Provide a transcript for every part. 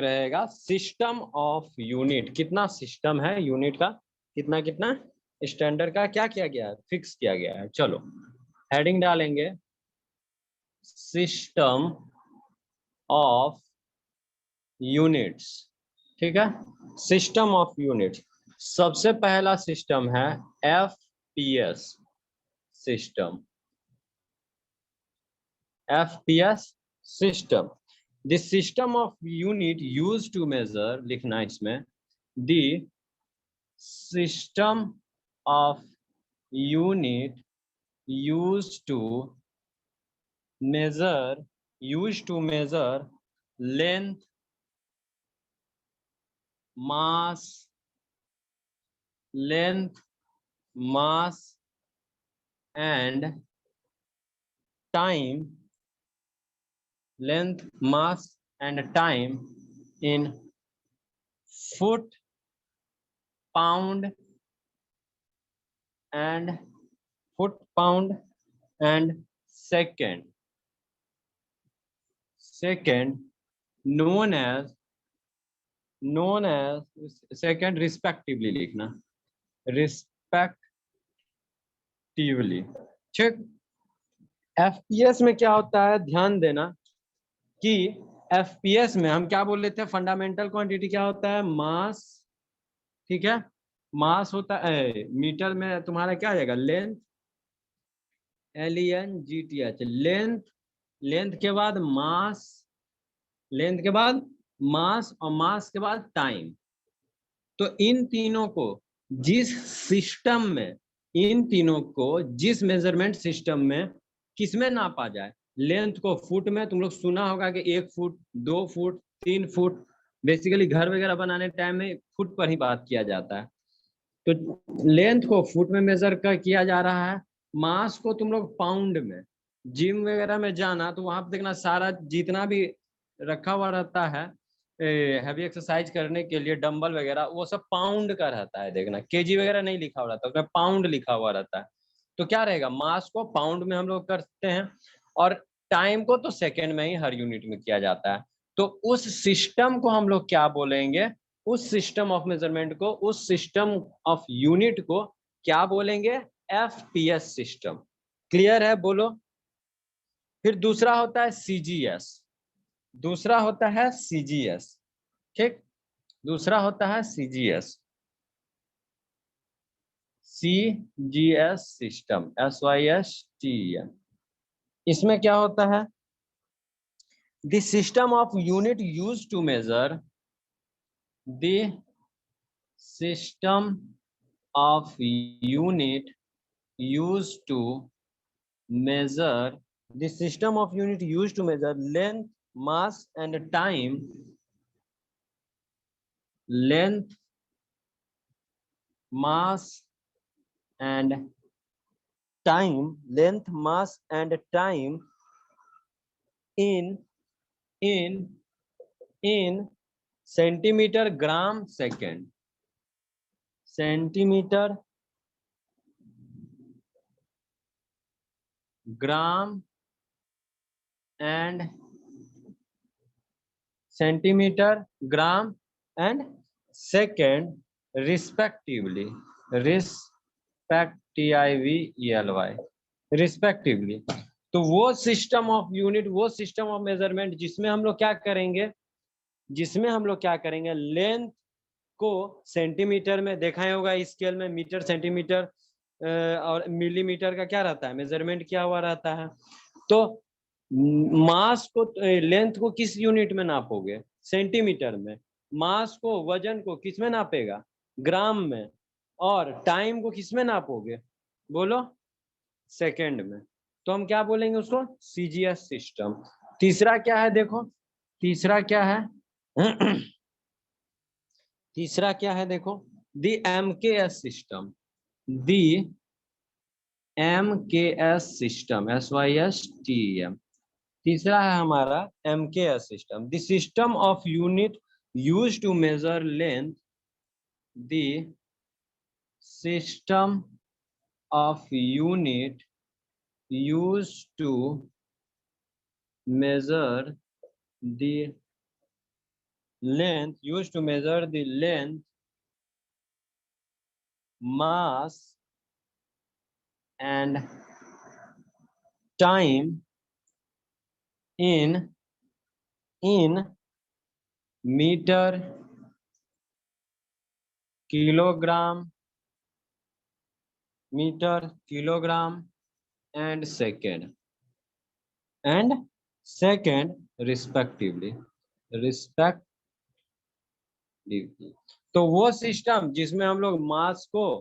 रहेगा system of unit. कितना system है यूनिट का, कितना कितना स्टैंडर्ड का क्या किया गया है, फिक्स किया गया है। चलो हेडिंग डालेंगे सिस्टम ऑफ यूनिट्स। ठीक है, सिस्टम ऑफ यूनिट्स। सबसे पहला सिस्टम है FPS system. FPS system, the system of unit use to measure, लिखना इसमें, the system of unit use to measure length, mass and time, length, mass and time in foot, pound and second known as second respectively, लिखना respectively। ठीक, FPS में क्या होता है, ध्यान देना कि FPS में हम क्या बोल रहे थे, फंडामेंटल क्वांटिटी क्या होता है, मास। ठीक है, मास होता है, मीटर में तुम्हारा क्या आ जाएगा, लेंथ, LENGTH, लेंथ के बाद मास, लेंथ के बाद मास और मास के बाद टाइम। तो इन तीनों को जिस सिस्टम में, इन तीनों को जिस मेजरमेंट सिस्टम में किसमें नापा जाए, लेंथ को फुट में, तुम लोग सुना होगा कि 1 फुट 2 फुट 3 फुट, बेसिकली घर वगैरह बनाने टाइम में फुट पर ही बात किया जाता है। तो लेंथ को फुट में मेजर कर किया जा रहा है, मास को तुम लोग पाउंड में, जिम वगैरह में जाना तो वहां पर देखना सारा जितना भी रखा हुआ रहता है हैवी एक्सरसाइज करने के लिए, डंबल वगैरह, वो सब पाउंड का रहता है। देखना केजी वगैरह नहीं लिखा हुआ रहता, उसमें पाउंड लिखा हुआ रहता है। तो क्या रहेगा, मास को पाउंड में हम लोग करते हैं और टाइम को तो सेकेंड में ही हर यूनिट में किया जाता है। तो उस सिस्टम को हम लोग क्या बोलेंगे, उस सिस्टम ऑफ मेजरमेंट को, उस सिस्टम ऑफ यूनिट को क्या बोलेंगे, FPS सिस्टम। क्लियर है, बोलो। फिर दूसरा होता है CGS, दूसरा होता है CGS। ठीक, दूसरा होता है CGS सिस्टम, SYSTEM। इसमें क्या होता है, the system of unit use to measure, the system of unit use to measure, the system of unit used to measure length, mass and time, length, mass and time, length, mass and time in centimeter, gram, second, centimeter, gram and centimeter, gram and second respectively, respectively। तो वो system of unit, वो system of measurement जिसमें हम लोग क्या करेंगे, जिसमें हम लोग क्या करेंगे, लेंथ को सेंटीमीटर में, देखा ही होगा स्केल में मीटर, सेंटीमीटर और मिलीमीटर का क्या रहता है, मेजरमेंट किया हुआ रहता है। तो मास को, लेंथ को किस यूनिट में नापोगे, सेंटीमीटर में, मास को, वजन को किस में नापेगा, ग्राम में, और टाइम को किस में नापोगे, बोलो, सेकंड में। तो हम क्या बोलेंगे उसको, CGS सिस्टम। तीसरा क्या है, देखो तीसरा क्या है तीसरा क्या है, देखो, the MKS system, the MKS system, SYSTEM। तीसरा है हमारा MKS system, the system of unit use to measure length, the system of unit used to measure the length, used to measure the length, mass and time in meter, kilogram, meter, kilogram and second respectively, तो वो system जिसमें हम लोग मास को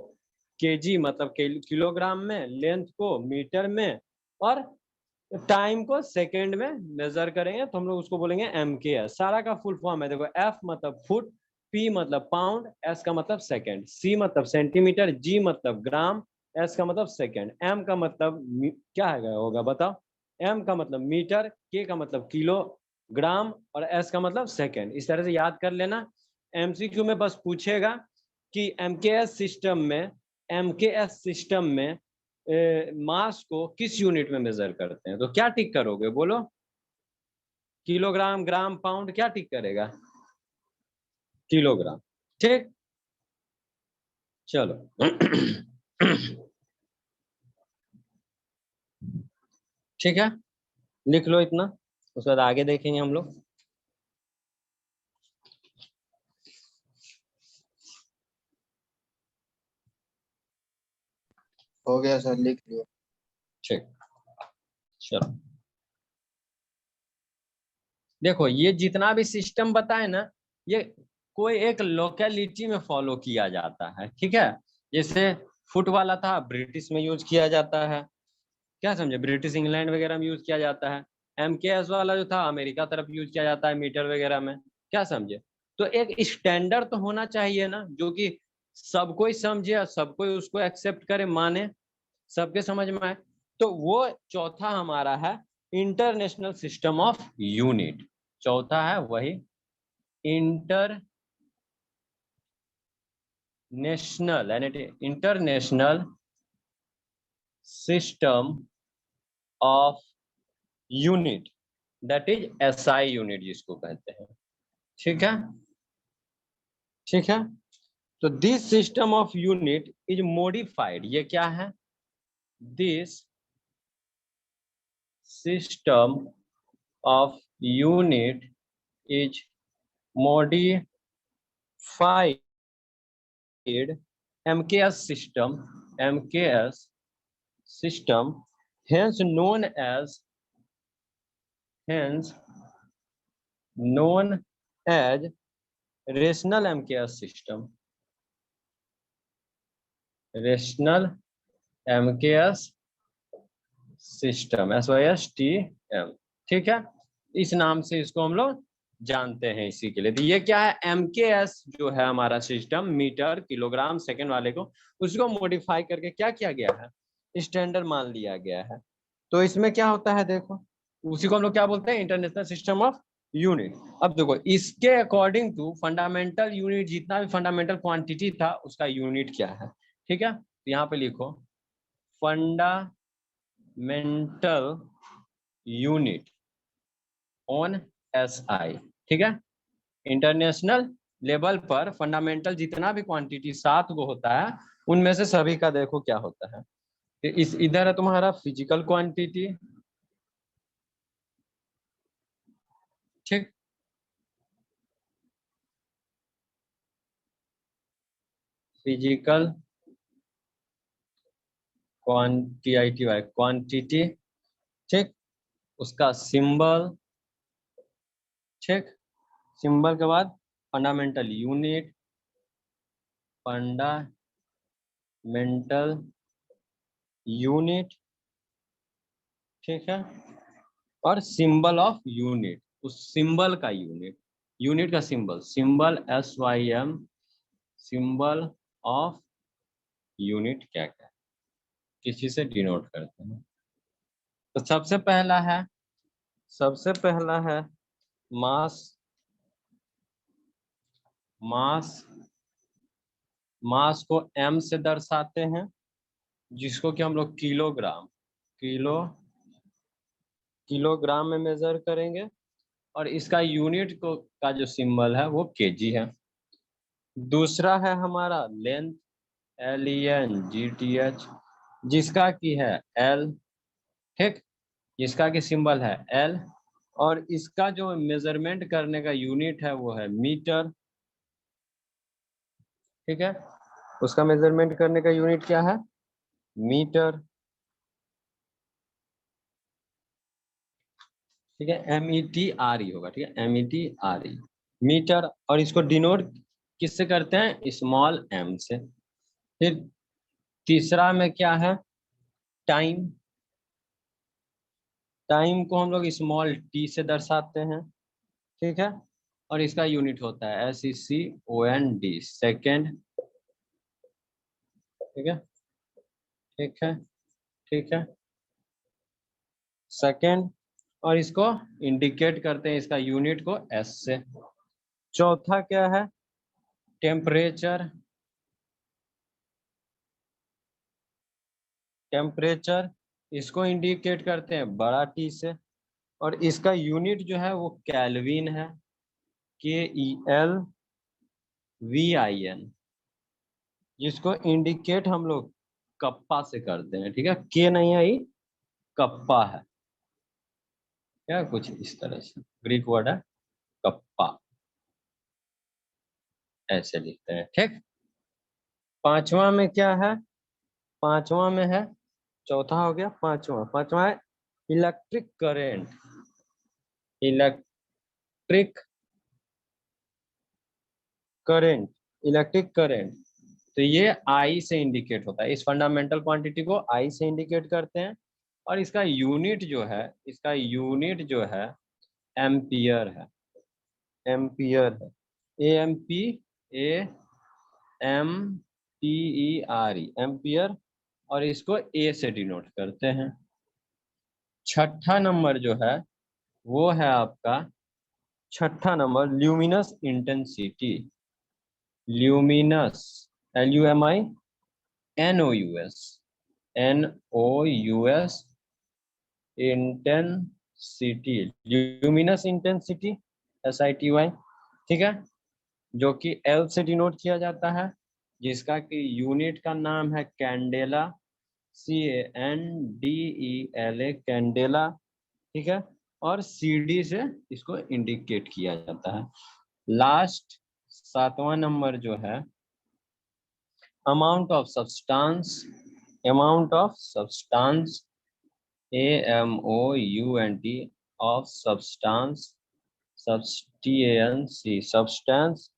KG मतलब kilogram में, length को metre में और टाइम को सेकंड में मेजर करेंगे तो हम लोग उसको बोलेंगे एमकेएस। सारा का फुल फॉर्म है, देखो एफ मतलब फुट, पी मतलब पाउंड, एस का मतलब सेकंड, सी मतलब सेंटीमीटर, जी मतलब ग्राम, एस का मतलब सेकंड, एम का मतलब क्या है होगा बताओ, एम का मतलब मीटर, के का मतलब किलो ग्राम और एस का मतलब सेकंड। इस तरह से याद कर लेना। एमसीक्यू में बस पूछेगा कि एमकेएस सिस्टम में मास को किस यूनिट में मेजर करते हैं, तो क्या टिक करोगे बोलो, किलोग्राम, ग्राम, पाउंड, क्या टिक करेगा, किलोग्राम। ठीक, चलो ठीक है, लिख लो इतना, उसके बाद आगे देखेंगे हम लोग। हो गया सर, लिख लिया। ठीक, चलो देखो ये जितना भी सिस्टम बताए ना, ये कोई एक लोकेलिटी में फॉलो किया जाता है, ठीक है। जैसे फुट वाला था, ब्रिटिश में यूज किया जाता है, क्या समझे, ब्रिटिश इंग्लैंड वगैरह में यूज किया जाता है। एमकेएस वाला जो था अमेरिका तरफ यूज किया जाता है, मीटर वगैरह में, क्या समझे। तो एक स्टैंडर्ड तो होना चाहिए ना, जो कि सब कोई समझे और सब कोई उसको एक्सेप्ट करे, माने, सबके समझ में आए। तो वो चौथा हमारा है इंटरनेशनल सिस्टम ऑफ यूनिट, चौथा है वही international system of unit, that is SI unit जिसको कहते हैं, ठीक है। ठीक है, तो this system of unit is modified, ये क्या है, this system of unit is modified MKS system hence known as rational MKS system, rational MKS system SYSTM, ठीक है। इस नाम से इसको हम लोग जानते हैं इसी के लिए। तो ये क्या है, एमकेएस जो है हमारा सिस्टम, मीटर, किलोग्राम, सेकंड वाले को, उसको मॉडिफाई करके क्या किया गया है, स्टैंडर्ड मान लिया गया है। तो इसमें क्या होता है देखो, उसी को हम लोग क्या बोलते हैं, इंटरनेशनल सिस्टम ऑफ यूनिट। अब देखो इसके अकॉर्डिंग टू फंडामेंटल यूनिट, जितना भी फंडामेंटल क्वांटिटी था उसका यूनिट क्या है, ठीक है। तो यहाँ पे लिखो फंडामेंटल यूनिट ऑन एसआई, ठीक है। इंटरनेशनल लेवल पर फंडामेंटल जितना भी क्वांटिटी 7 गो होता है, उनमें से सभी का देखो क्या होता है। इस इधर है तुम्हारा फिजिकल क्वांटिटी, ठीक, फिजिकल क्वांटिटी, ठीक, उसका सिंबल, ठीक, सिंबल के बाद फंडामेंटल यूनिट, फंडामेंटल यूनिट, ठीक है, और सिंबल ऑफ यूनिट, उस सिंबल का यूनिट, यूनिट का symbol SYM, symbol of unit क्या क्या किसी से डिनोट करते हैं। तो सबसे पहला है मास, मास को m से दर्शाते हैं, जिसको कि हम लोग किलोग्राम में मेजर करेंगे। और इसका यूनिट को का जो सिंबल है वो केजी है। दूसरा है हमारा लेंथ, LENGTH, जिसका की है L, ठीक, जिसका की सिंबल है L, और इसका जो मेजरमेंट करने का यूनिट है वो है मीटर, ठीक है, उसका मेजरमेंट करने का यूनिट क्या है, मीटर, ठीक है, METRE होगा, ठीक है, METRE, मीटर। और इसको डिनोट किससे करते हैं, स्मॉल m से। फिर तीसरा में क्या है, टाइम, टाइम को हम लोग स्मॉल t से दर्शाते हैं, ठीक है, और इसका यूनिट होता है SECOND, सेकेंड, ठीक है, ठीक है, ठीक है, सेकेंड। और इसको इंडिकेट करते हैं इसका यूनिट को S से। चौथा क्या है, टेम्परेचर, टेम्परेचर, इसको इंडिकेट करते हैं बड़ा T से, और इसका यूनिट जो है वो केल्विन है, KELVIN, जिसको इंडिकेट हम लोग कप्पा से करते हैं, ठीक है, के नहीं है, कप्पा है, क्या कुछ इस तरह से ग्रीक वर्ड है कप्पा, ऐसे लिखते हैं, ठीक। पांचवा में क्या है, पांचवा में है, चौथा हो गया, पांचवा, पांचवा है electric current, electric current, electric current. तो ये आई से इंडिकेट होता है, इस फंडामेंटल क्वांटिटी को आई से इंडिकेट करते हैं, और इसका यूनिट जो है, इसका यूनिट जो है एम्पियर है, एम्पियर है, AMPERE, एम्पियर, और इसको ए से डिनोट करते हैं। छठा नंबर जो है वो है आपका, छठा number luminous intensity, luminous, LUMINOUS, NOUS, intensity, luminous intensity, SITY, ठीक है, जो कि L से डिनोट किया जाता है, जिसका कि यूनिट का नाम है कैंडेला, CANDELA, कैंडेला, ठीक है, और CD से इसको इंडिकेट किया जाता है। लास्ट सातवां नंबर जो है amount of substance, amount of substance, AMOUNT of substance, substance, substance,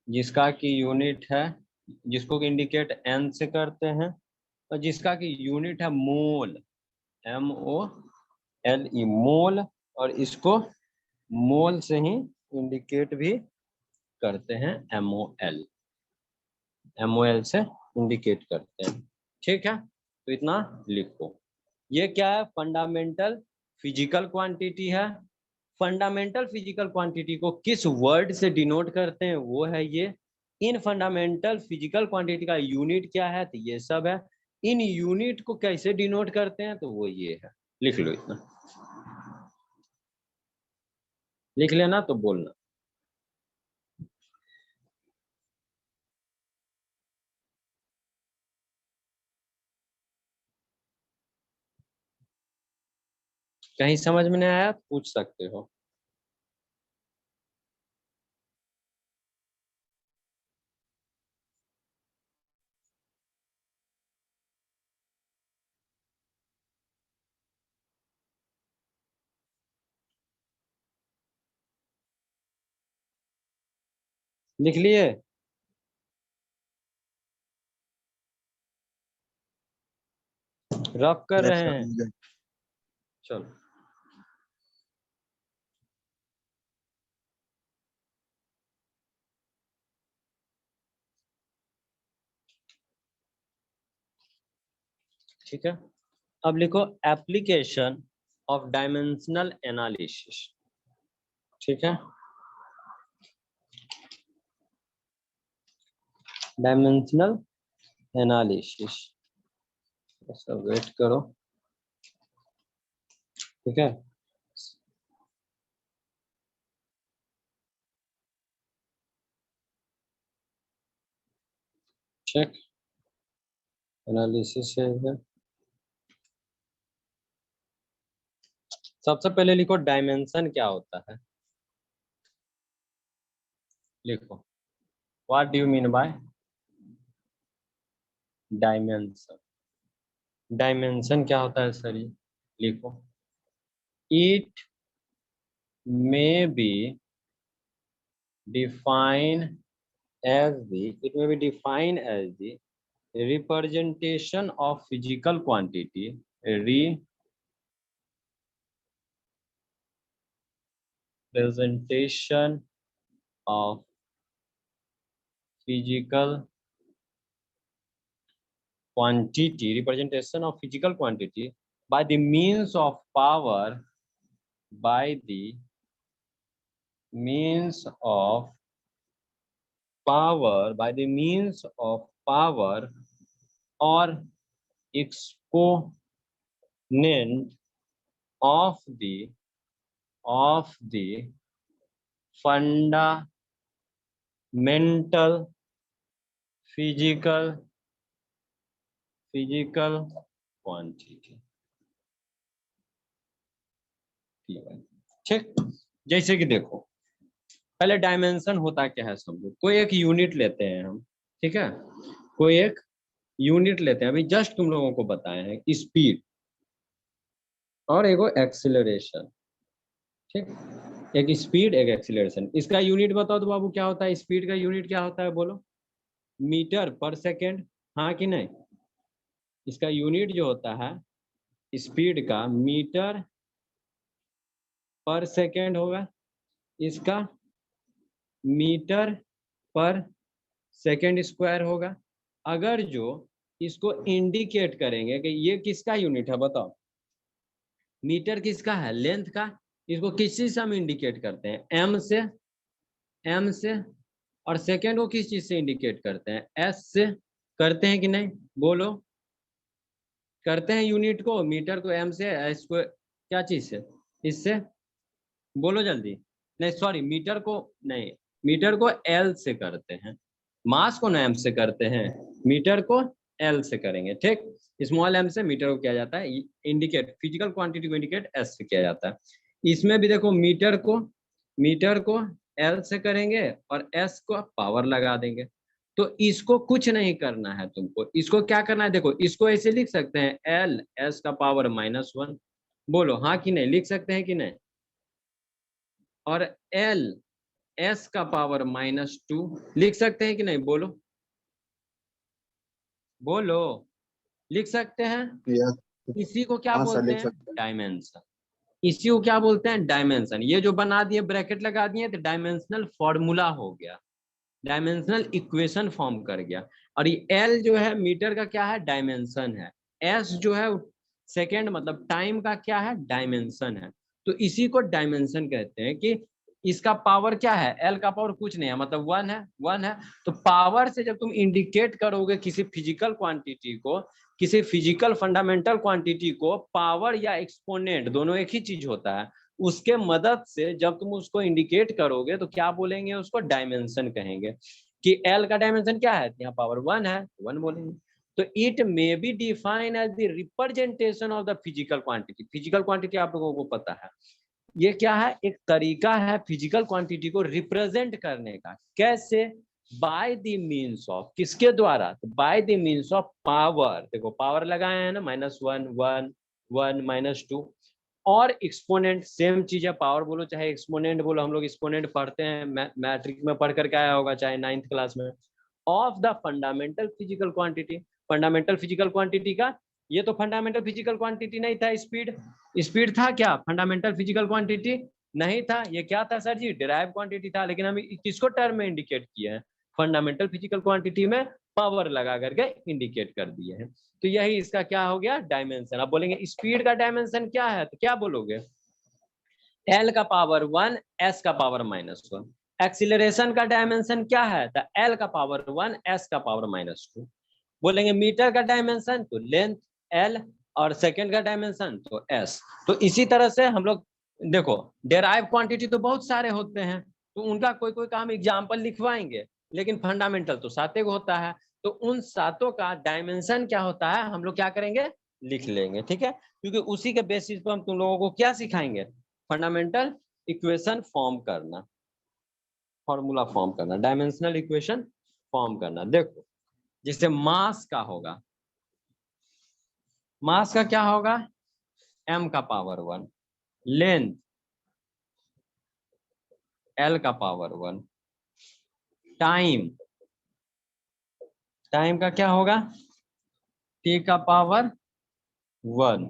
जिसका की यूनिट है, जिसको इंडिकेट N से करते हैं, और जिसका की यूनिट है मोल, MOLE, मोल, और इसको मोल से ही इंडिकेट भी करते हैं, MOL से इंडिकेट करते हैं, ठीक है। तो इतना लिखो। ये क्या है, फंडामेंटल फिजिकल क्वांटिटी है। फंडामेंटल फिजिकल क्वांटिटी को किस वर्ड से डिनोट करते हैं वो है ये। इन फंडामेंटल फिजिकल क्वांटिटी का यूनिट क्या है, तो ये सब है। इन यूनिट को कैसे डिनोट करते हैं तो वो ये है, लिख लो इतना, लिख लेना तो बोलना। कहीं समझ में नहीं आया तो पूछ सकते हो। लिख लिए, रफ कर यस रहे सर, हैं, मुझे चलो। ठीक है, अब लिखो एप्लीकेशन ऑफ डायमेंशनल एनालिसिस, ठीक है, डायमेंशनल एनालिसिस, सब वेट करो, ठीक है। चेक एनालिसिस है। सबसे पहले लिखो डायमेंशन क्या होता है, लिखो what do you mean by dimension. Dimension क्या होता है सर, ये लिखो it may B defined as the representation of physical quantity representation of physical quantity by the means of power by the means of power or exponent of the fundamental physical quantity। ठीक, जैसे कि देखो पहले dimension होता क्या है समझो। कोई एक यूनिट लेते हैं हम, ठीक है, कोई एक यूनिट लेते हैं, अभी जस्ट तुम लोगों को बताए हैं कि स्पीड और एगो एक्सीलरेशन, ठीक, एक स्पीड एक एक्सीलरेशन। इसका यूनिट बताओ तो बाबू क्या होता है, स्पीड का यूनिट क्या होता है बोलो, मीटर पर सेकेंड, हाँ कि नहीं। इसका यूनिट जो होता है स्पीड का मीटर पर सेकेंड होगा, इसका मीटर पर सेकेंड स्क्वायर होगा। अगर जो इसको इंडिकेट करेंगे कि ये किसका यूनिट है बताओ, मीटर किसका है, लेंथ का, इसको किस चीज से हम इंडिकेट करते हैं, एम से, और सेकेंड को किस चीज से इंडिकेट करते हैं, एस से, करते हैं कि नहीं बोलो, करते हैं यूनिट को, मीटर को एम से, एस को क्या चीज से, इससे, बोलो जल्दी, नहीं सॉरी मीटर को नहीं, मीटर को एल से करते हैं, मास को एम से करते हैं, मीटर को एल से करेंगे, ठीक। स्मॉल एम से मीटर को किया जाता है इंडिकेट, फिजिकल क्वांटिटी को इंडिकेट एस से किया जाता है। इसमें भी देखो मीटर को एल से करेंगे और एस को पावर लगा देंगे। तो इसको कुछ नहीं करना है तुमको, इसको क्या करना है, देखो इसको ऐसे लिख सकते हैं एल एस का पावर -1, बोलो हाँ कि नहीं, लिख सकते हैं कि नहीं, और एल एस का पावर -2 लिख सकते हैं कि नहीं, बोलो लिख सकते हैं। इसी को क्या बोलते हैं, डायमेंशन। इसी को क्या बोलते हैं, डायमेंशन। ये जो बना दिए ब्रैकेट लगा दिए तो डायमेंशनल फॉर्मूला हो गया, डायमेंशनल इक्वेशन फॉर्म कर गया। और ये एल जो है मीटर का क्या है, डायमेंशन है, एस जो है सेकेंड मतलब टाइम का क्या है, डायमेंशन है। तो इसी को डायमेंशन कहते हैं कि इसका पावर क्या है, एल का पावर कुछ नहीं है, मतलब 1 है। तो पावर से जब तुम इंडिकेट करोगे किसी फिजिकल क्वांटिटी को, किसी फिजिकल फंडामेंटल क्वांटिटी को, पावर या एक्सपोनेंट दोनों एक ही चीज होता है, उसके मदद से जब तुम उसको इंडिकेट करोगे तो क्या बोलेंगे, उसको डायमेंशन कहेंगे। कि एल का डायमेंशन क्या है, यहाँ पावर 1 है, 1 बोलेंगे। तो it may be define as the representation of the physical quantity. Physical quantity आप लोगों को पता है, ये क्या है, एक तरीका है फिजिकल क्वांटिटी को रिप्रेजेंट करने का। कैसे, बाय द मीन्स ऑफ, किसके द्वारा, by the means of power. देखो पावर लगाए हैं ना, -1 1 1 -2, और एक्सपोनेंट सेम चीज है, पावर बोलो चाहे एक्सपोनेंट बोलो, हम लोग एक्सपोनेंट पढ़ते हैं मैट्रिक में पढ़ करके आया होगा, चाहे 9th क्लास में। Of the fundamental physical quantity, fundamental physical quantity का, ये तो फंडामेंटल फिजिकल क्वांटिटी नहीं था, स्पीड था क्या, फंडामेंटल फिजिकल क्वांटिटी नहीं था, ये क्या था सर जी, डिराइव क्वांटिटी था। लेकिन हम किसको टर्म में इंडिकेट किए हैं, फंडामेंटल फिजिकल क्वांटिटी में पावर लगा करके इंडिकेट कर दिए हैं। तो यही इसका क्या हो गया, डायमेंशन। अब बोलेंगे स्पीड का डायमेंशन क्या है, तो क्या बोलोगे, एल का पावर 1 एस का पावर -1। एक्सीलरेशन का डायमेंशन क्या है, तो एल का पावर 1 एस का पावर -2। बोलेंगे मीटर का डायमेंशन तो लेंथ एल, और सेकेंड का डायमेंशन तो एस। तो इसी तरह से हम लोग देखो डेराइव क्वांटिटी तो बहुत सारे होते हैं, तो उनका कोई कोई काम एग्जाम्पल लिखवाएंगे, लेकिन फंडामेंटल तो 7 होता है। तो उन सातों का डायमेंशन क्या होता है हम लोग क्या करेंगे, लिख लेंगे, ठीक है। क्योंकि उसी के बेसिस पर हम तुम लोगों को क्या सिखाएंगे, फंडामेंटल इक्वेशन फॉर्म करना, फॉर्मूला फॉर्म करना, डायमेंशनल इक्वेशन फॉर्म करना। देखो जैसे मास का होगा, मास का क्या होगा, m का पावर 1, लेंथ l का पावर 1, टाइम, टाइम का क्या होगा, t का पावर 1,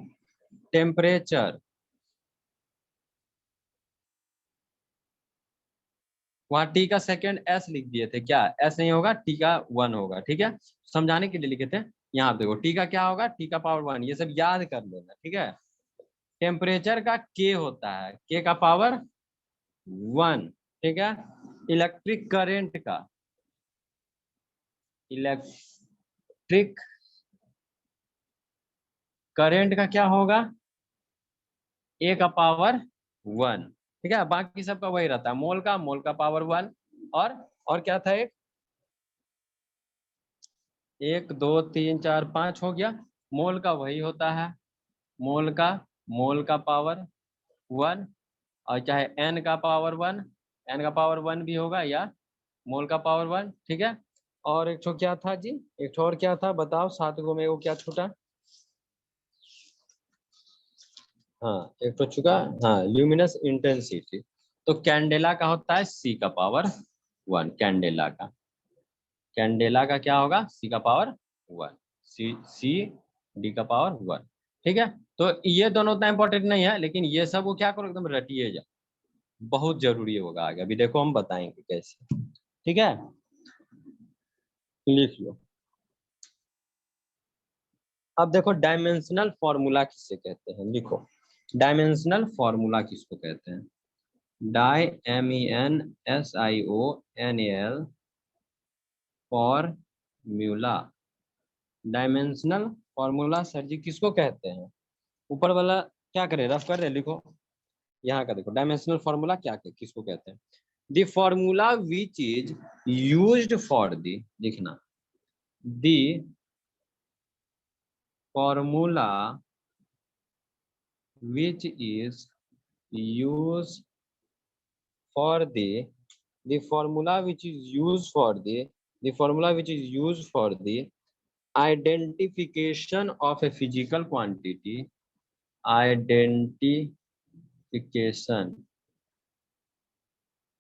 टेम्परेचर, वहां t का सेकेंड s लिख दिए थे, क्या s नहीं होगा, t का 1 होगा, ठीक है, समझाने के लिए लिखे थे। यहाँ देखो t का क्या होगा, t का पावर 1, ये सब याद कर लेना, ठीक है। टेम्परेचर का k होता है, k का पावर 1, ठीक है। इलेक्ट्रिक करंट का, इलेक्ट्रिक करंट का क्या होगा, a का पावर 1, ठीक है। बाकी सबका वही रहता है, मोल का पावर 1, और क्या था, एक 1 2 3 4 5 हो गया, मोल का वही होता है, मोल का पावर 1, और चाहे n का पावर 1, n का पावर 1 भी होगा, या मोल का पावर 1, ठीक है। और एक तो क्या था जी, एक तो और क्या था बताओ, 7 गो में वो क्या छूटा, हाँ एक तो चुका, हाँ ल्यूमिनस इंटेंसिटी। तो कैंडेला का होता है c का पावर 1, कैंडेला का क्या होगा, c का पावर 1, सी डी का पावर 1, ठीक है। तो ये दोनों उतना इंपॉर्टेंट नहीं है, लेकिन ये सब वो क्या करो एकदम रटिए जा, बहुत जरूरी होगा आगे, अभी देखो हम बताएंगे कैसे, ठीक है, लिख लो। अब देखो डायमेंशनल फॉर्मूला किससे कहते हैं, लिखो डायमेंशनल फॉर्मूला किसको कहते हैं, MENSIONAL formula, dimensional formula sir ji किसको कहते हैं, ऊपर वाला क्या करे, रफ कर रहे, लिखो यहाँ का, देखो डायमेंशनल फॉर्मूला क्या किसको कहते हैं, the formula which is used for the, लिखना, the formula which is used for the formula which is used for the formula which is used for the identification of a physical quantity, identification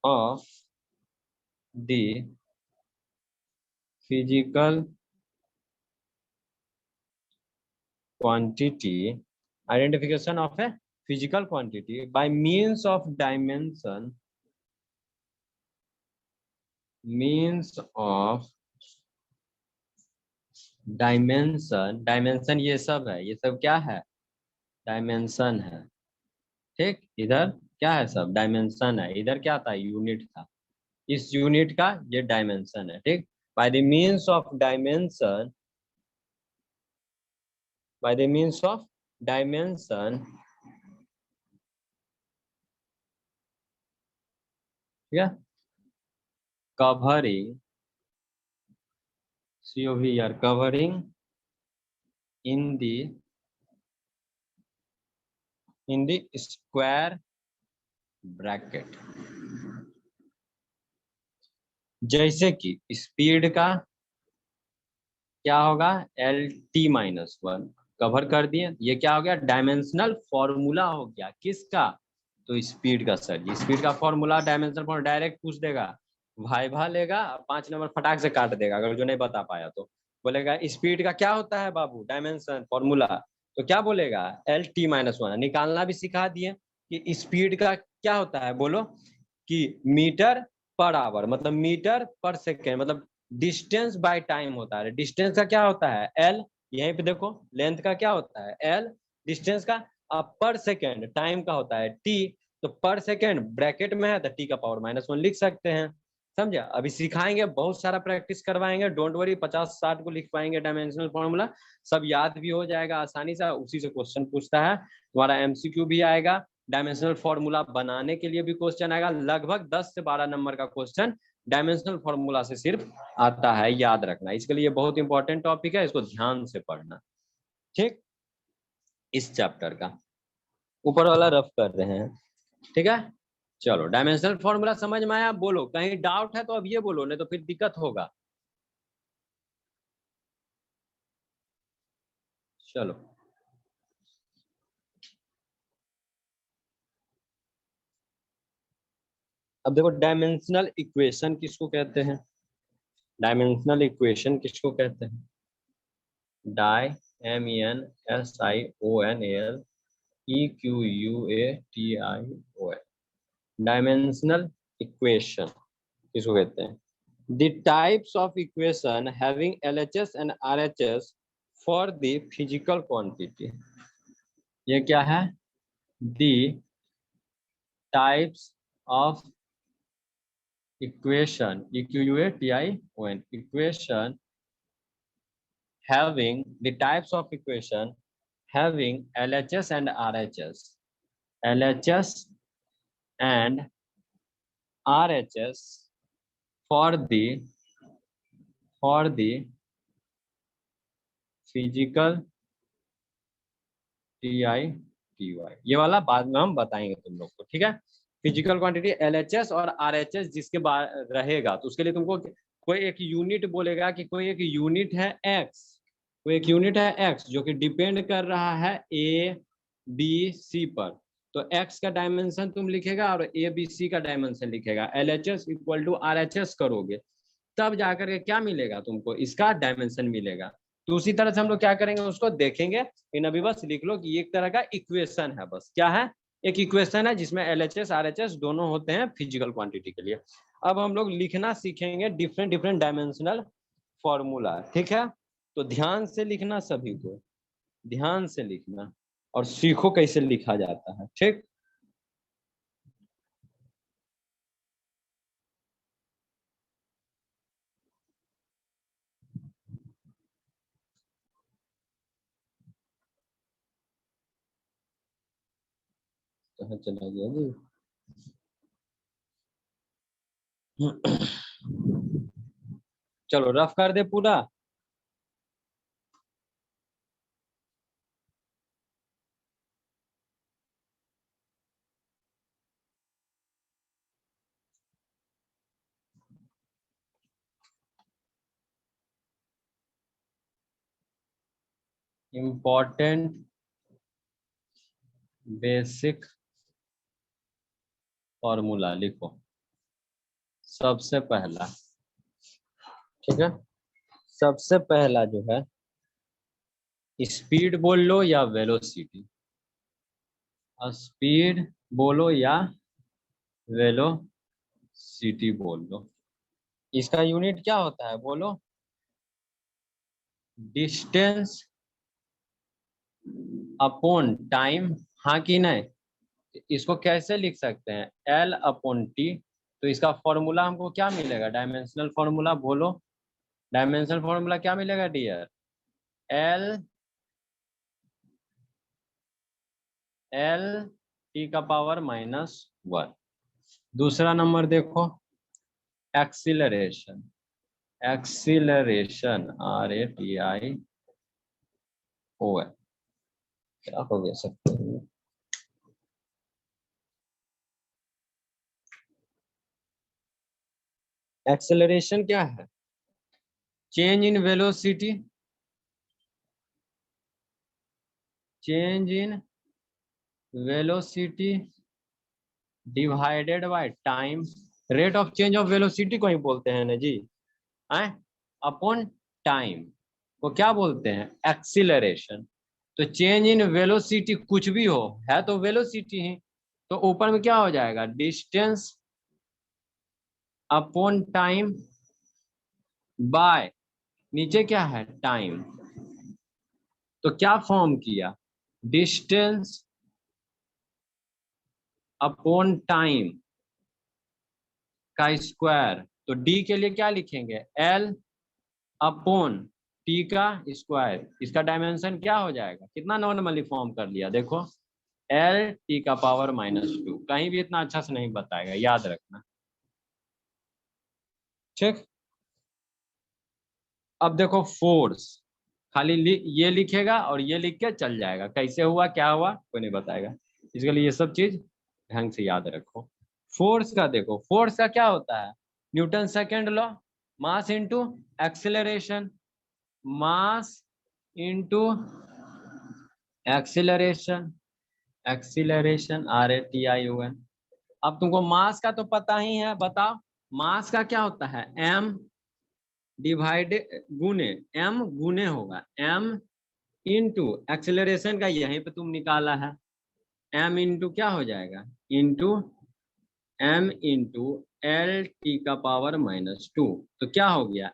of the physical quantity, identification of a physical quantity by means of dimension, dimension ये सब है, ये सब क्या है, dimension है, ठीक। इधर क्या है, सब डायमेंशन है, इधर क्या था, यूनिट था, इस यूनिट का ये डायमेंशन है, ठीक। By the means of dimension, by the means of dimension, ठीक है, covering, COVER, covering in the square bracket, जैसे कि स्पीड का क्या होगा, LT-1 कवर कर दिए, ये क्या हो गया, डायमेंशनल फॉर्मूला हो गया, किसका, तो स्पीड का सर जी, स्पीड का फॉर्मूला डायमेंशनल फॉर्मूला डायरेक्ट पूछ देगा, वाइवा लेगा 5 नंबर फटाक से काट देगा, अगर जो नहीं बता पाया तो बोलेगा स्पीड का क्या होता है बाबू, डायमेंशन फॉर्मूला, तो क्या बोलेगा, LT-1, निकालना भी सिखा दिए कि स्पीड का क्या होता है, बोलो कि मीटर पर आवर, मतलब मीटर पर सेकेंड, मतलब डिस्टेंस बाय टाइम होता है, डिस्टेंस का क्या होता है L, यहीं पे देखो लेंथ का क्या होता है L, डिस्टेंस का, अब पर सेकेंड टाइम का होता है T, तो पर सेकेंड ब्रैकेट में है तो T का पावर -1 लिख सकते हैं, समझे। अभी सिखाएंगे, बहुत सारा प्रैक्टिस करवाएंगे, डोंट वरी, 50-60 को लिख पाएंगे डायमेंशनल फॉर्मूला, सब याद भी हो जाएगा आसानी से, उसी से क्वेश्चन पूछता है, तुम्हारा MCQ भी आएगा, डायमेंशनल फॉर्मूला बनाने के लिए भी क्वेश्चन आएगा, लगभग 10 से 12 नंबर का क्वेश्चन डायमेंशनल फॉर्मूला से सिर्फ आता है, याद रखना। इसके लिए बहुत इंपॉर्टेंट टॉपिक है, इसको ध्यान से पढ़ना। ठीक, इस चैप्टर का ऊपर वाला रफ कर रहे हैं। ठीक है, चलो डायमेंशनल फॉर्मूला समझ में आया? बोलो, कहीं डाउट है तो अब ये बोलो, नहीं तो फिर दिक्कत होगा। चलो, अब देखो डायमेंशनल इक्वेशन किसको कहते हैं? डायमेंशनल इक्वेशन किसको कहते हैं? DIMENSIONAL डायमेंशनल इक्वेशन किसको कहते हैं? The types of equation having LHS and RHS for the physical quantity. ये क्या है? The types of equation, EQUATION, equation having the types of equation having LHS and RHS. LHS and RHS for the physical TI TY, ये वाला बाद में हम बताएंगे तुम लोग को। ठीक है, फिजिकल क्वांटिटी LHS और RHS जिसके बाद रहेगा तो उसके लिए तुमको कोई एक यूनिट बोलेगा कि कोई एक यूनिट है X, कोई एक यूनिट है X जो कि डिपेंड कर रहा है A B C पर, तो X का डायमेंशन तुम लिखेगा और A B C का डायमेंशन लिखेगा, LHS इक्वल टू RHS करोगे, तब जाकर के क्या मिलेगा तुमको? इसका डायमेंशन मिलेगा। तो उसी तरह से हम लोग क्या करेंगे उसको देखेंगे, लेकिन अभी बस लिख लो कि एक तरह का इक्वेशन है, बस क्या है? एक इक्वेशन है जिसमें LHS RHS दोनों होते हैं फिजिकल क्वांटिटी के लिए। अब हम लोग लिखना सीखेंगे डिफरेंट डायमेंशनल फॉर्मूला। ठीक है, तो ध्यान से लिखना, सभी को ध्यान से लिखना और सीखो कैसे लिखा जाता है। ठीक, कहाँ चला गया जी? चलो रफ कर दे पूरा। इम्पोर्टेंट बेसिक फॉर्मूला लिखो सबसे पहला। ठीक है, सबसे पहला जो है स्पीड बोल लो या वेलोसिटी, स्पीड बोलो या वेलोसिटी बोल लो। इसका यूनिट क्या होता है बोलो? डिस्टेंस अपॉन टाइम, हाँ कि नहीं? इसको कैसे लिख सकते हैं? L upon T। तो इसका फॉर्मूला हमको क्या मिलेगा? डायमेंशनल फॉर्मूला बोलो, डायमेंशनल फॉर्मूला क्या मिलेगा डियर? L T का पावर -1। दूसरा नंबर देखो, एक्सीलरेशन, एक्सीलरेशन RATION, क्या हो गया सकते हैं? एक्सेलरेशन क्या है? Change in velocity, change in velocity divided by time. Rate of change of velocity को ही बोलते हैं ना जी, अपॉन टाइम को क्या बोलते हैं? एक्सीलरेशन। तो चेंज इन वेलोसिटी कुछ भी हो, है तो वेलोसिटी ही, तो ऊपर में क्या हो जाएगा? डिस्टेंस अपॉन टाइम बाय नीचे क्या है? टाइम। तो क्या फॉर्म किया? डिस्टेंस अपॉन टाइम का स्क्वायर। तो डी के लिए क्या लिखेंगे? L अपॉन टी का स्क्वायर। इसका डायमेंशन क्या हो जाएगा? कितना नॉर्मली फॉर्म कर लिया देखो, L T का पावर -2। कहीं भी इतना अच्छा से नहीं बताएगा, याद रखना। ठीक। अब देखो फोर्स, खाली ये लिखेगा और ये लिख के चल जाएगा, कैसे हुआ क्या हुआ कोई नहीं बताएगा, इसके लिए ये सब चीज ढंग से याद रखो। फोर्स का देखो, फोर्स का क्या होता है, Newton second law, mass into acceleration, mass into acceleration, acceleration RATION। अब तुमको मास का तो पता ही है, बताओ मास का क्या होता है, m डिवाइडेड गुने, m गुने होगा m इंटू एक्सेलरेशन का यहीं पे तुम निकाला है, m इंटू क्या हो जाएगा, इंटू m इंटू LT का पावर -2, तो क्या हो गया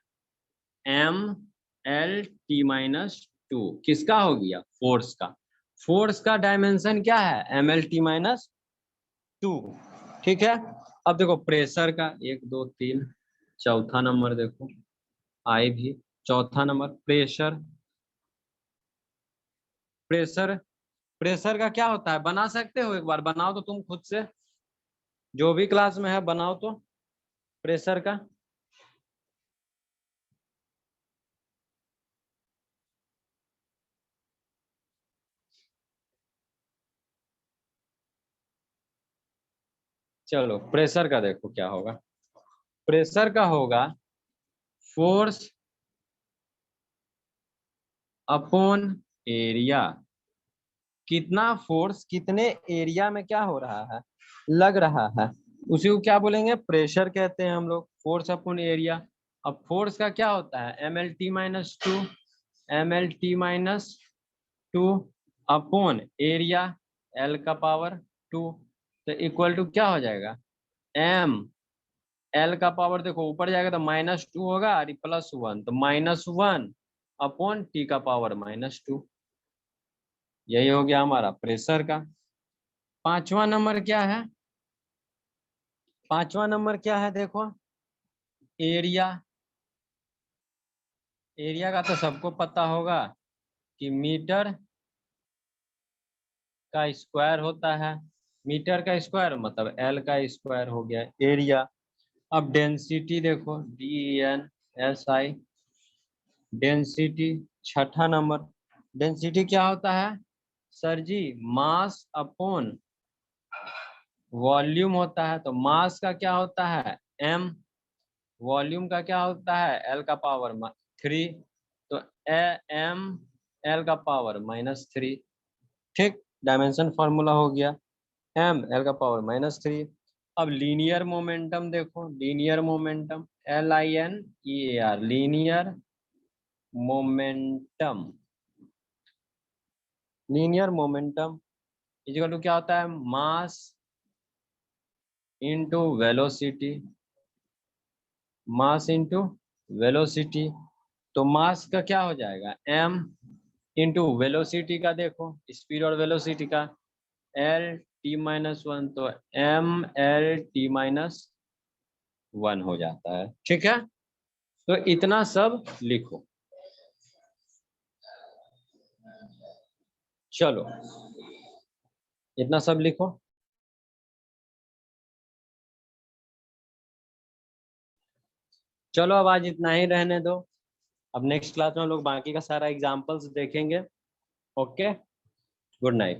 MLT -2, किसका हो गया, फोर्स का। फोर्स का डायमेंशन क्या है, MLT -2, ठीक है। अब देखो प्रेशर का 1 2 3, चौथा नंबर देखो, आई भी चौथा नंबर प्रेशर। प्रेशर, प्रेशर का क्या होता है, बना सकते हो, एक बार बनाओ तो तुम खुद से, जो भी क्लास में है बनाओ तो प्रेशर का। चलो प्रेशर का देखो क्या होगा, प्रेशर का होगा फोर्स अपॉन एरिया, कितना फोर्स कितने एरिया में क्या हो रहा है, लग रहा है, उसी को क्या बोलेंगे, प्रेशर कहते हैं हम लोग, फोर्स अपॉन एरिया। अब फोर्स का क्या होता है, MLT -2, MLT -2 upon area L का पावर 2, तो इक्वल टू क्या हो जाएगा, M L का पावर देखो ऊपर जाएगा तो -2 होगा और +1, तो -1 अपॉन T का पावर -2, यही हो गया हमारा प्रेशर का। पांचवा नंबर क्या है, पांचवा नंबर क्या है देखो, एरिया। एरिया का तो सबको पता होगा कि मीटर का स्क्वायर होता है, मीटर का स्क्वायर मतलब L का स्क्वायर हो गया एरिया। अब डेंसिटी देखो, DENSI, डेंसिटी छठा नंबर, डेंसिटी क्या होता है सर जी, मास अपॉन वॉल्यूम होता है, तो मास का क्या होता है m, वॉल्यूम का क्या होता है L का पावर 3, तो m L का पावर -3, ठीक, डायमेंशन फॉर्मूला हो गया m L का पावर -3। अब लीनियर मोमेंटम देखो, linear momentum LINEAR, linear momentum, linear momentum equal to क्या होता है, mass into velocity, mass into velocity, तो मास का क्या हो जाएगा m इंटू वेलोसिटी का देखो, स्पीड और वेलोसिटी का LT-1, तो MLT-1 हो जाता है, ठीक है। तो इतना सब लिखो, चलो इतना सब लिखो। चलो अब आज इतना ही रहने दो, अब नेक्स्ट क्लास में हम लोग बाकी का सारा एग्जाम्पल्स देखेंगे। Okay, good night.